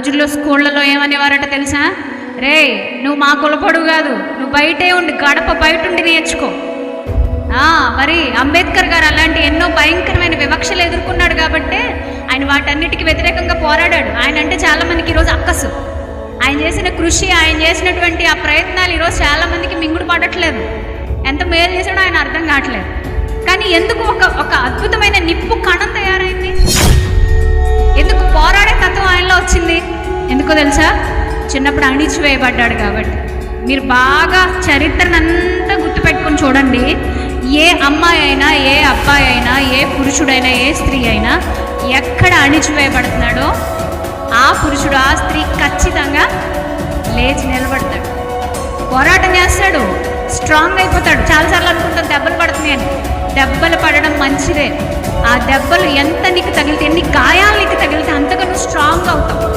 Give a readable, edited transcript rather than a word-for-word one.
రోజుల్లో స్కూళ్ళలో ఏమనేవారట తెలుసా? రే, నువ్వు మా కులపొడుగు కాదు, నువ్వు బయటే ఉండి గడప బయట ఉండి నేర్చుకో. మరి అంబేద్కర్ గారు అలాంటి ఎన్నో భయంకరమైన వివక్షలు ఎదుర్కొన్నాడు కాబట్టే ఆయన వాటన్నిటికీ వ్యతిరేకంగా పోరాడాడు. ఆయన అంటే చాలామందికి ఈరోజు అక్కసు. ఆయన చేసిన కృషి, ఆయన చేసినటువంటి ఆ ప్రయత్నాలు ఈరోజు చాలామందికి మింగుడు పడట్లేదు. ఎంత మేలు చేశాడో ఆయన అర్థం కావట్లేదు. కానీ ఎందుకు ఒక అద్భుతమైన నిప్పు కణం తయారైంది? ఎందుకు పోరాడే తత్వం ఆయనలో వచ్చింది? ఎందుకో తెలుసా? చిన్నప్పుడు అణిచివేయబడ్డాడు కాబట్టి. మీరు బాగా చరిత్రనంతా గుర్తుపెట్టుకొని చూడండి. ఏ అమ్మాయి అయినా, ఏ అబ్బాయి అయినా, ఏ పురుషుడైనా, ఏ స్త్రీ అయినా ఎక్కడ అణిచివేయబడుతున్నాడో ఆ పురుషుడు, ఆ స్త్రీ ఖచ్చితంగా లేచి నిలబడతాడు, పోరాటం చేస్తాడు, స్ట్రాంగ్ అయిపోతాడు. చాలాసార్లు అనుకుంటాం దెబ్బలు పడుతున్నాయని. దెబ్బలు పడడం మంచిదే. ఆ దెబ్బలు ఎంత నీకు తగిలితే, ఎన్ని గాయాలు నీకు తగిలితే అంతగా నువ్వు స్ట్రాంగ్ అవుతావు.